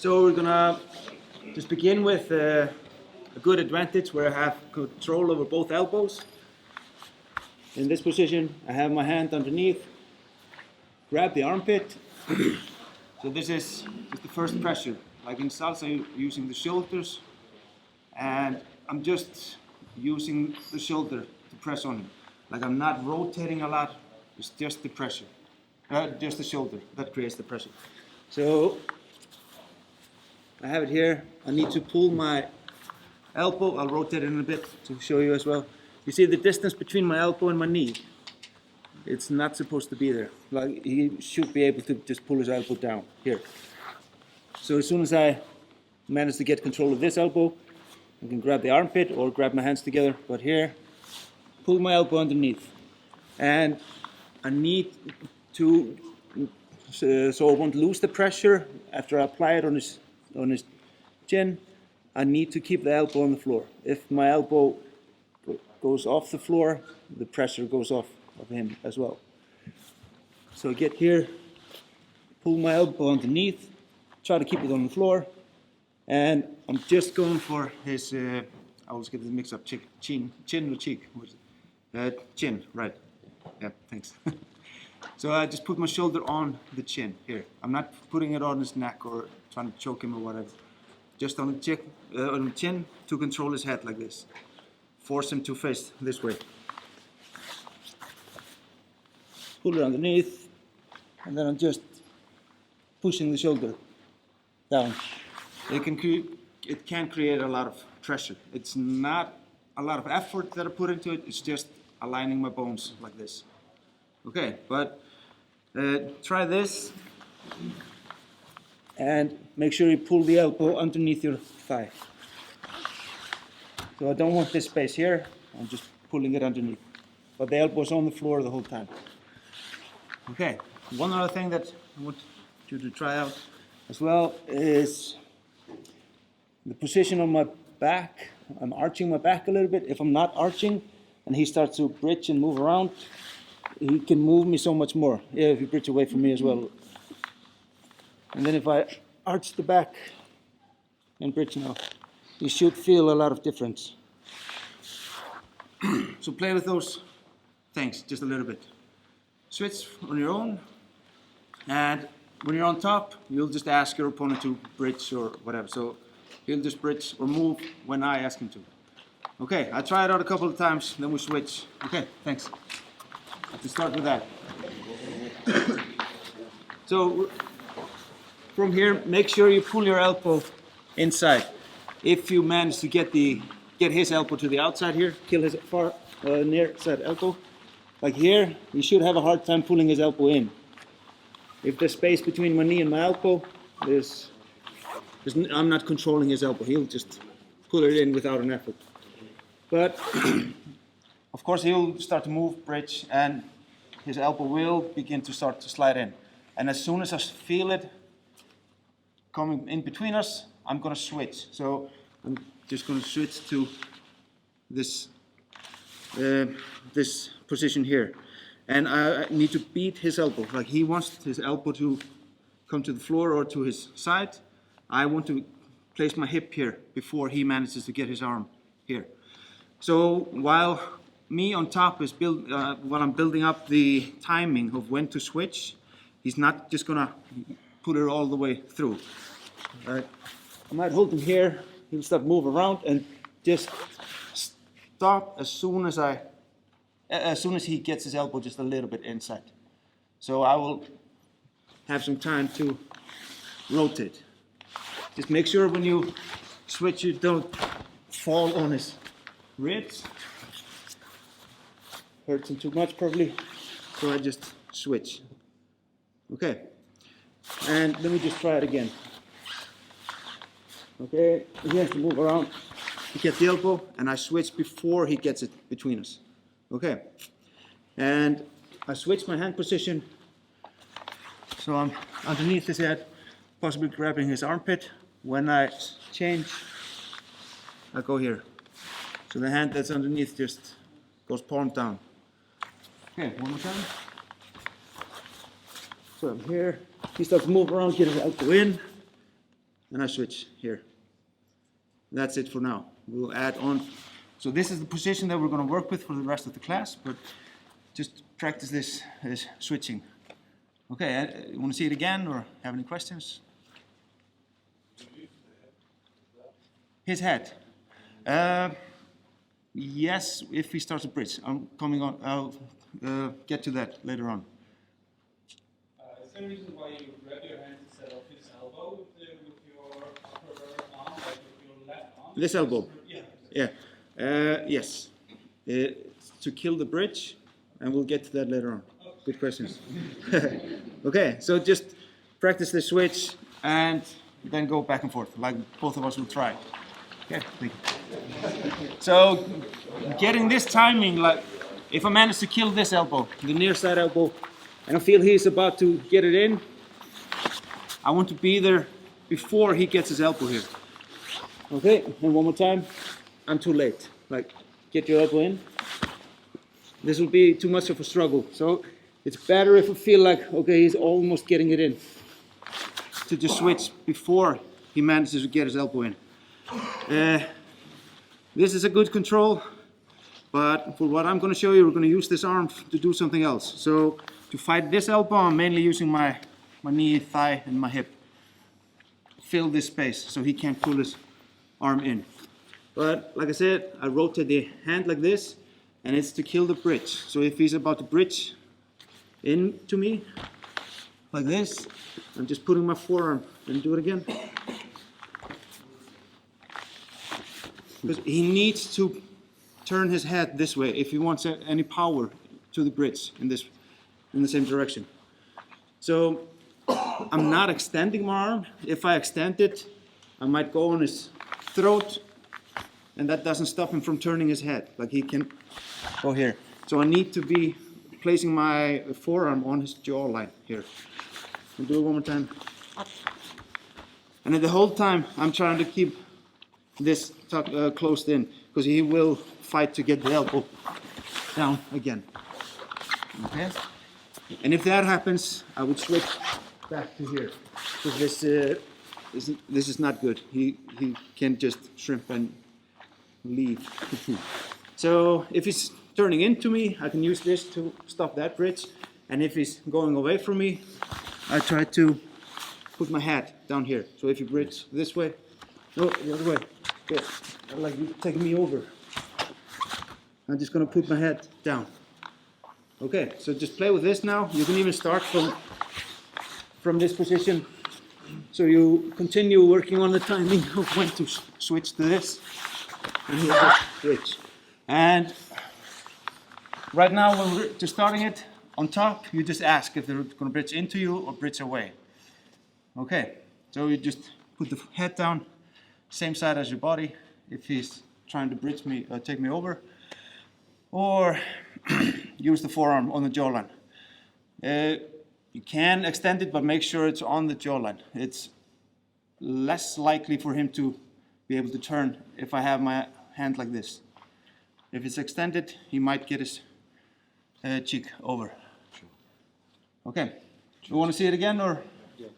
So we're gonna just begin with a good advantage where I have control over both elbows. In this position, I have my hand underneath, grab the armpit. So this is just the first pressure. Like in salsa, I'm using the shoulders, and I'm just using the shoulder to press on him. Like I'm not rotating a lot, it's just the pressure. Just the shoulder that creates the pressure. So I have it here. I need to pull my elbow. I'll rotate it in a bit to show you as well. You see the distance between my elbow and my knee? It's not supposed to be there. Like he should be able to just pull his elbow down here. So as soon as I manage to get control of this elbow, I can grab the armpit or grab my hands together. But here, pull my elbow underneath. And I need to, so I won't lose the pressure after I apply it on his chin. I need to keep the elbow on the floor. If my elbow goes off the floor, the pressure goes off of him as well. So get here, pull my elbow underneath, try to keep it on the floor, and I'm just going for his, I always get the mix up, chin or cheek? Chin, right. Yeah, thanks. So I just put my shoulder on the chin here. I'm not putting it on his neck or trying to choke him or whatever. Just on the chin to control his head like this. Force him to face this way. Pull it underneath, and then I'm just pushing the shoulder down. It can create a lot of pressure. It's not a lot of effort that I put into it. It's just aligning my bones like this. Okay, but try this, and make sure you pull the elbow underneath your thigh. So I don't want this space here, I'm just pulling it underneath. But the elbow's on the floor the whole time. Okay, one other thing that I want you to try out as well is the position on my back. I'm arching my back a little bit. If I'm not arching and he starts to bridge and move around, he can move me so much more. Yeah, if you bridge away from me as well. And then if I arch the back and bridge now, you should feel a lot of difference. So play with those things just a little bit. Switch on your own, and when you're on top, you'll just ask your opponent to bridge or whatever. So he'll just bridge or move when I ask him to. Okay, I try it out a couple of times, then we switch. Okay, thanks. To start with that. So from here, make sure you pull your elbow inside. If you manage to get his elbow to the outside here, kill his far near side elbow, like here, you should have a hard time pulling his elbow in. If there's space between my knee and my elbow, I'm not controlling his elbow. He'll just pull it in without an effort. But of course, he'll start to move, bridge, and his elbow will begin to start to slide in. And as soon as I feel it coming in between us, I'm going to switch. So I'm just going to switch to this position here. And I need to beat his elbow. Like he wants his elbow to come to the floor or to his side. I want to place my hip here before he manages to get his arm here. So while me on top is while I'm building up the timing of when to switch, he's not just gonna put it all the way through. Right? I might hold him here, he'll start moving around and just stop as soon as he gets his elbow just a little bit inside. So I will have some time to rotate. Just make sure when you switch you don't fall on his ribs. Hurts him too much probably, so I just switch. Okay, and let me just try it again. Okay, he has to move around to get the elbow, and I switch before he gets it between us. Okay, and I switch my hand position, so I'm underneath his head, possibly grabbing his armpit. When I change, I go here. So the hand that's underneath just goes palm down. Okay, one more time. So I'm here. He starts to move around, get his elbow in. and I switch here. That's it for now. We'll add on. So this is the position that we're going to work with for the rest of the class, but just practice this switching. Okay, you want to see it again or have any questions? His head. Yes, if he starts a bridge. I'm coming on. I'll get to that later on. Is there a reason why you grab your hand instead of his elbow with your upper arm, like with your left arm? This elbow? Yeah. Yeah. Yes. To kill the bridge, and we'll get to that later on. Good questions. Okay, so just practice the switch and then go back and forth, like both of us will try. Okay, thank you. So, getting this timing, like if I manage to kill this elbow, the near side elbow, and I feel he's about to get it in, I want to be there before he gets his elbow here. Okay, and one more time. I'm too late. Like, get your elbow in. This will be too much of a struggle. So it's better if I feel like, okay, he's almost getting it in, to just switch before he manages to get his elbow in. This is a good control, but for what I'm going to show you, we're going to use this arm to do something else. So to fight this elbow, I'm mainly using my knee, thigh, and my hip. Fill this space so he can't pull his arm in. But like I said, I rotate the hand like this, and it's to kill the bridge. So if he's about to bridge into me, like this, I'm just putting my forearm, and do it again. Because he needs to turn his head this way if he wants any power to the bridge in the same direction. So I'm not extending my arm. If I extend it, I might go on his throat, and that doesn't stop him from turning his head. Like he can go here. So I need to be placing my forearm on his jawline here. I'll do it one more time. And the whole time I'm trying to keep this closed in, because he will fight to get the elbow down again. Okay? And if that happens, I would switch back to here, because this is not good. He can't just shrimp and leave. So if he's turning into me, I can use this to stop that bridge. And if he's going away from me, I try to put my head down here. So if you bridge this way, no, the other way. Yeah, like you taking me over. I'm just gonna put my head down. Okay, so just play with this now. You can even start from this position. So you continue working on the timing of when to switch to this. And here's the bridge. And right now, when we're just starting it, on top, you just ask if they're gonna bridge into you or bridge away. Okay, so you just put the head down, same side as your body, if he's trying to bridge me or take me over, or use the forearm on the jawline. You can extend it, but make sure it's on the jawline. It's less likely for him to be able to turn if I have my hand like this. If it's extended, he might get his cheek over. Okay, you want to see it again, or? Yeah.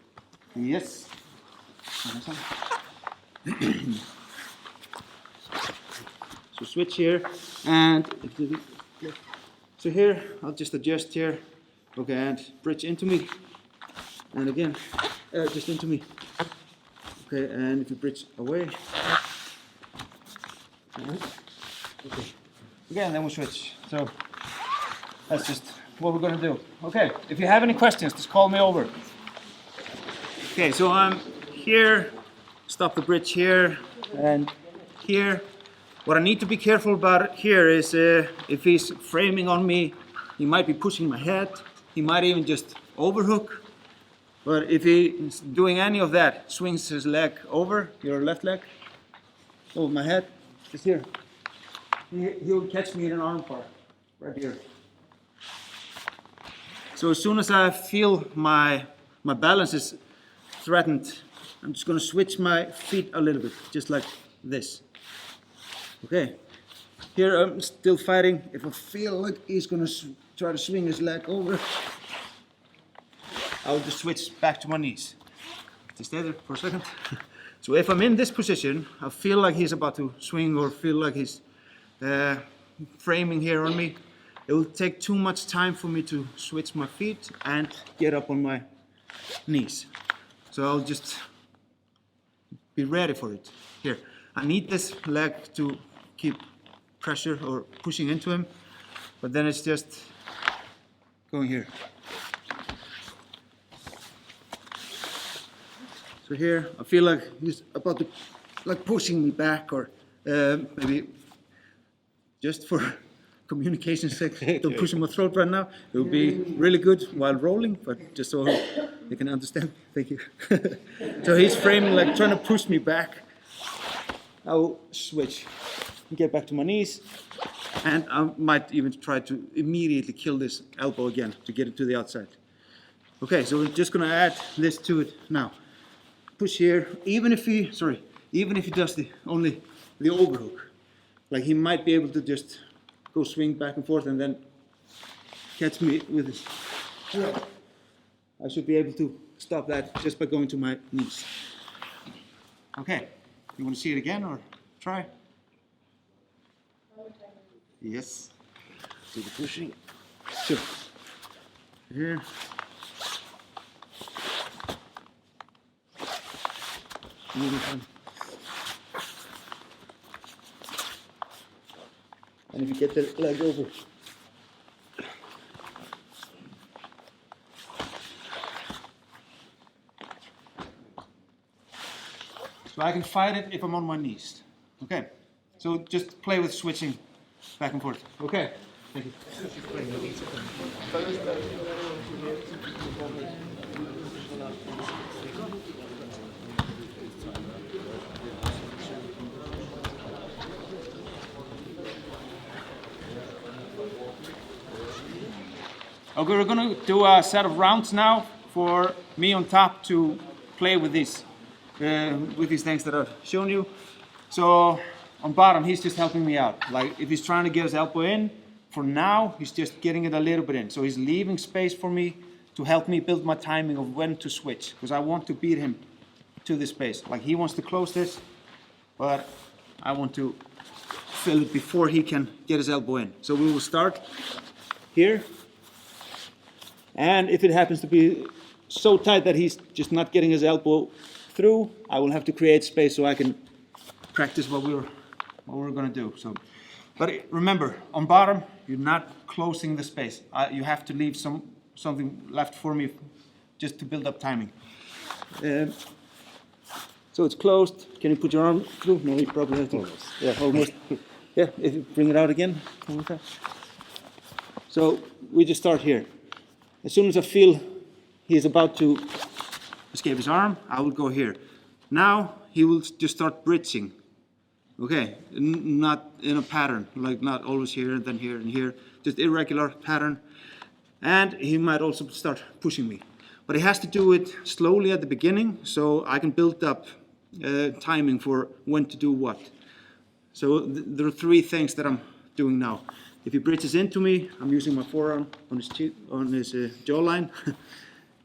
Yes. So switch here, and so here I'll just adjust here. Okay, and bridge into me, and again just into me. Okay, and if you bridge away, okay, again, then we'll switch. So that's just what we're gonna do. Okay, if you have any questions, just call me over. Okay, so I'm here. Stop the bridge here and here. What I need to be careful about here is if he's framing on me, he might be pushing my head. He might even just overhook. But if he's doing any of that, swings his leg over, your left leg, over my head, just here. He'll catch me in an arm bar, right here. So as soon as I feel my balance is threatened, I'm just going to switch my feet a little bit, just like this. Okay, here I'm still fighting. If I feel like he's going to try to swing his leg over, I'll just switch back to my knees. Just stay there for a second. So if I'm in this position, I feel like he's about to swing or feel like he's framing here on me, it will take too much time for me to switch my feet and get up on my knees. So I'll just be ready for it. Here, I need this leg to keep pressure or pushing into him, but then it's just going here. So here, I feel like he's about to, like pushing me back, or maybe just for communication's sake, don't push in my throat right now. It will be really good while rolling, but just so you can understand. Thank you. So he's framing, like trying to push me back. I will switch and get back to my knees, and I might even try to immediately kill this elbow again to get it to the outside. Okay, so we're just gonna add this to it now. Push here, even if he does only the overhook, like he might be able to just go swing back and forth and then catch me with his thread. I should be able to stop that just by going to my knees. Okay, you want to see it again or try? Yes. Do the pushing. Sure. Here. And if you get the leg over. So I can fight it if I'm on my knees. Okay. So just play with switching back and forth. Okay. Thank you. Okay, we're going to do a set of rounds now for me on top to play with these things that I've shown you. So on bottom, he's just helping me out. Like if he's trying to get his elbow in, for now, he's just getting it a little bit in. So he's leaving space for me to help me build my timing of when to switch, because I want to beat him to this space. Like he wants to close this, but I want to fill it before he can get his elbow in. So we will start here. And if it happens to be so tight that he's just not getting his elbow through, I will have to create space so I can practice what we're going to do. So, but remember, on bottom, you're not closing the space. You have to leave something left for me just to build up timing. So it's closed. Can you put your arm through? No, you probably have to. Almost. Yeah, almost. Yeah, if you bring it out again. So we just start here. As soon as I feel he is about to escape his arm, I will go here. Now he will just start bridging. Okay, not in a pattern, like not always here and then here and here, just irregular pattern. And he might also start pushing me. But he has to do it slowly at the beginning so I can build up timing for when to do what. So there are three things that I'm doing now. If he bridges into me, I'm using my forearm on his jawline.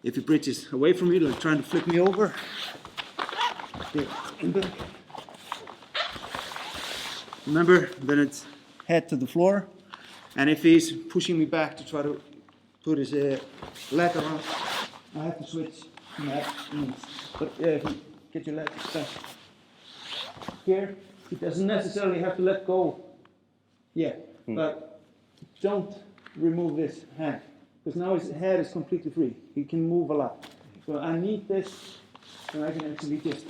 If he bridges away from me, like trying to flip me over, remember, then it's head to the floor. And if he's pushing me back to try to put his leg around, I have to switch to my knees. But if you get your leg back here, he doesn't necessarily have to let go. Yeah, but don't remove this hand, because now his head is completely free. He can move a lot. So I need this, so I can actually just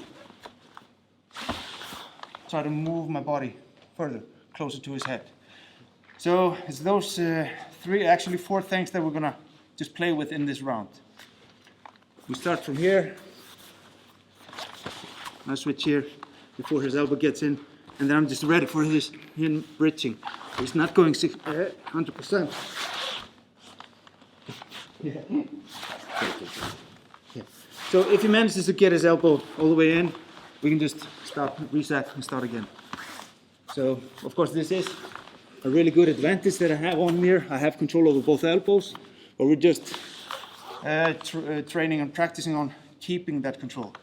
try to move my body further, closer to his head. So it's those four things that we're gonna just play with in this round. We start from here. I switch here before his elbow gets in, and then I'm just ready for him bridging. He's not going 100%. Yeah. Yeah. So if he manages to get his elbow all the way in, we can just stop, reset, and start again. So, of course, this is a really good advantage that I have on here. I have control over both elbows, but we're just training and practicing on keeping that control.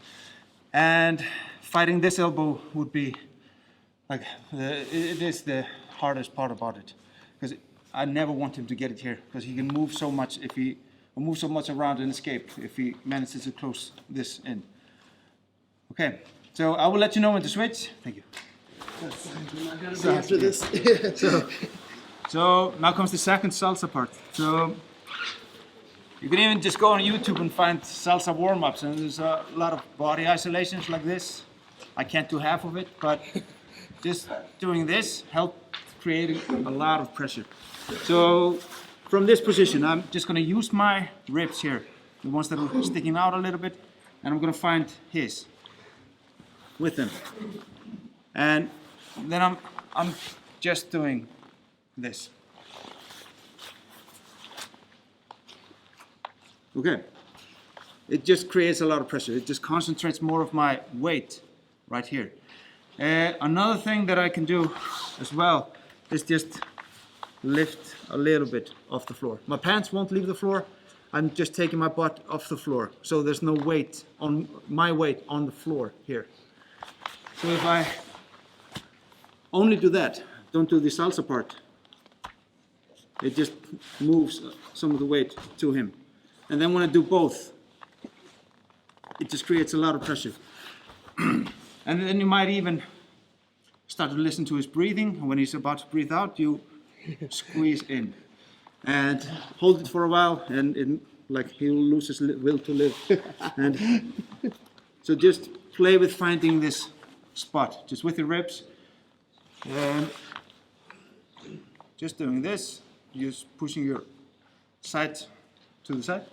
And fighting this elbow would be like, it is the hardest part about it. Because I never want him to get it here, because he can move so much if he move so much around and escape if he manages to close this in. Okay, so I will let you know when to switch. Thank you. After this. So now comes the second salsa part. So you can even just go on YouTube and find salsa warm-ups, and there's a lot of body isolations like this. I can't do half of it, but just doing this helps creating a lot of pressure. So from this position, I'm just going to use my ribs here, the ones that are sticking out a little bit, and I'm going to find his with them. And then I'm just doing this. Okay. It just creates a lot of pressure. It just concentrates more of my weight right here. Another thing that I can do as well is just lift a little bit off the floor. My pants won't leave the floor. I'm just taking my butt off the floor, so there's no weight on my weight on the floor here. So if I only do that, don't do the salsa part, it just moves some of the weight to him. And then when I do both, it just creates a lot of pressure. And then you might even start to listen to his breathing. And when he's about to breathe out, you squeeze in and hold it for a while, and like he'll lose his will to live. And so just play with finding this spot, just with your ribs, and just doing this, just pushing your side to the side,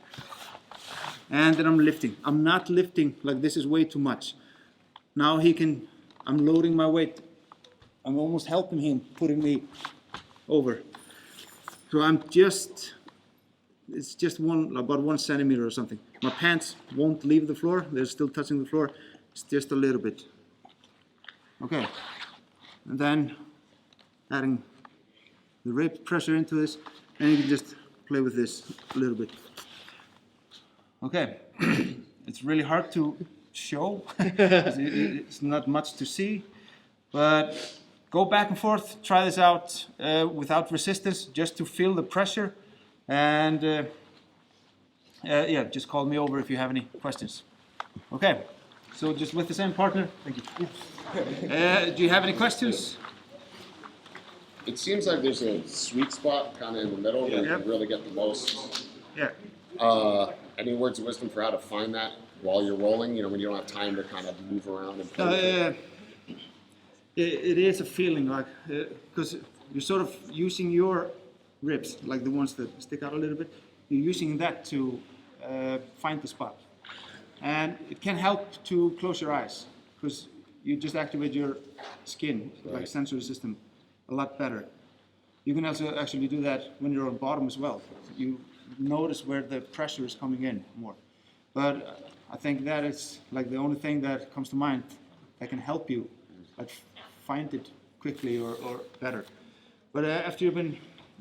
and then I'm lifting. I'm not lifting like this is way too much. Now I'm loading my weight. I'm almost helping him, putting me over. So it's just about 1 centimeter or something. My pants won't leave the floor. They're still touching the floor. It's just a little bit. Okay. And then adding the rib pressure into this, and you can just play with this a little bit. Okay. It's really hard to show. It's not much to see, but go back and forth, try this out without resistance, just to feel the pressure. And yeah, just call me over if you have any questions. Okay, so just with the same partner. Thank you. Do you have any questions? It seems like there's a sweet spot kind of in the middle where you can really get the most. Yeah. Any words of wisdom for how to find that while you're rolling, when you don't have time to kind of move around and play? It is a feeling, like, because you're sort of using your ribs, like the ones that stick out a little bit, you're using that to find the spot. And it can help to close your eyes, because you just activate your skin, like sensory system, a lot better. You can also actually do that when you're on bottom as well. You notice where the pressure is coming in more. But I think that is like the only thing that comes to mind that can help you like find it quickly or better. But after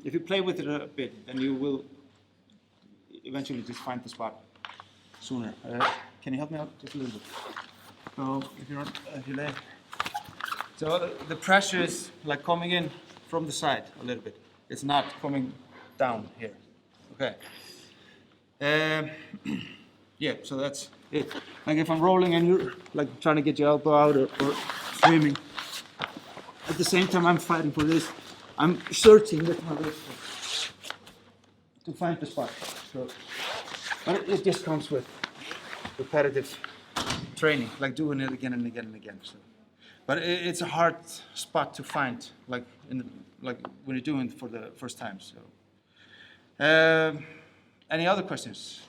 if you play with it a bit, then you will eventually just find the spot sooner. Can you help me out just a little bit? So if you lay. So the pressure is like coming in from the side a little bit. It's not coming down here. Okay. Yeah, so that's it. Like if I'm rolling and you're like trying to get your elbow out or swimming, at the same time I'm fighting for this, I'm searching with my wrist to find the spot. So, but it just comes with repetitive training, like doing it again and again and again. So, but it's a hard spot to find, like when you're doing it for the first time. So, any other questions?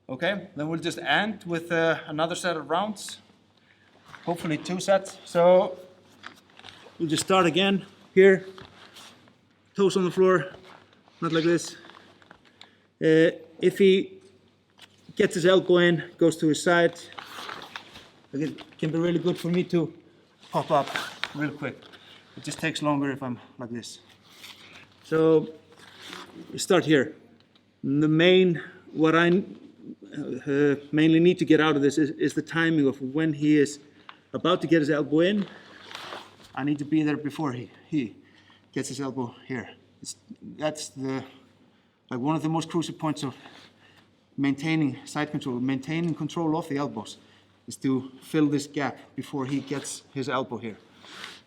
Okay, then we'll just end with another set of rounds. Hopefully 2 sets. So we'll just start again here. Toes on the floor, not like this. If he gets his elbow in, goes to his side, it can be really good for me to pop up real quick. It just takes longer if I'm like this. So we start here. The main, what I mainly need to get out of this is the timing of when he is about to get his elbow in. I need to be there before he gets his elbow here. That's one of the most crucial points of maintaining side control, maintaining control of the elbows, is to fill this gap before he gets his elbow here.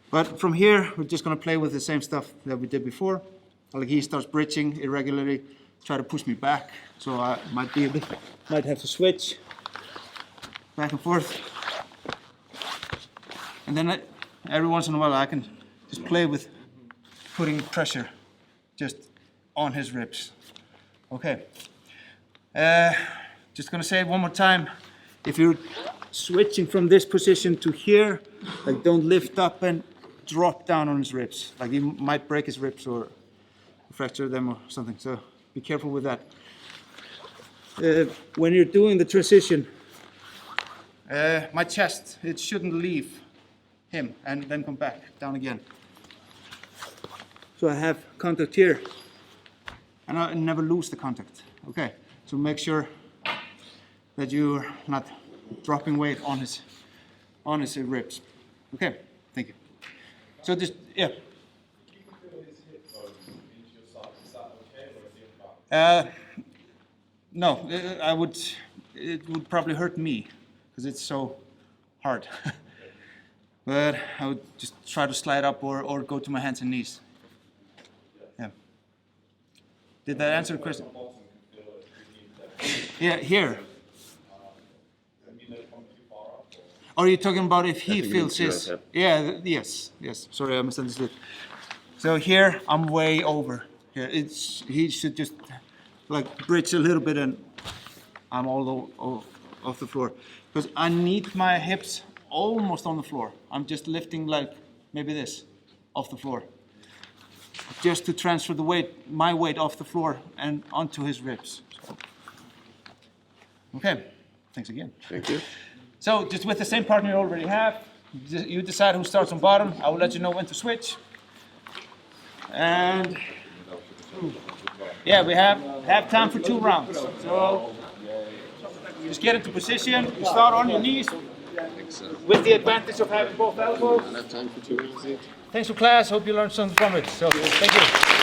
But from here, we're just going to play with the same stuff that we did before. Like he starts bridging irregularly, try to push me back, so I might have to switch back and forth. And then every once in a while, I can just play with putting pressure just on his ribs. Okay. Just gonna say it one more time. If you're switching from this position to here, like don't lift up and drop down on his ribs. Like you might break his ribs or fracture them or something. So be careful with that. When you're doing the transition, my chest, it shouldn't leave him and then come back down again. So I have contact here, and I never lose the contact. Okay, so make sure that you're not dropping weight on his ribs. Okay, thank you. So just, yeah. No, it would probably hurt me because it's so hard. But I would just try to slide up or go to my hands and knees. Yeah. Did that answer the question? Yeah, here. Are you talking about if he feels his? Yeah, yes. Sorry, I misunderstood. So here, I'm way over. Here, he should just like bridge a little bit and I'm all off the floor. Because I need my hips almost on the floor. I'm just lifting like maybe this off the floor. Just to transfer the weight, my weight off the floor and onto his ribs. Okay, thanks again. Thank you. So just with the same partner you already have, you decide who starts on bottom. I will let you know when to switch. And yeah, we have time for 2 rounds. So just get into position. You start on your knees with the advantage of having both elbows. I have time for 2 rounds each. Thanks for class. Hope you learned something from it. So thank you.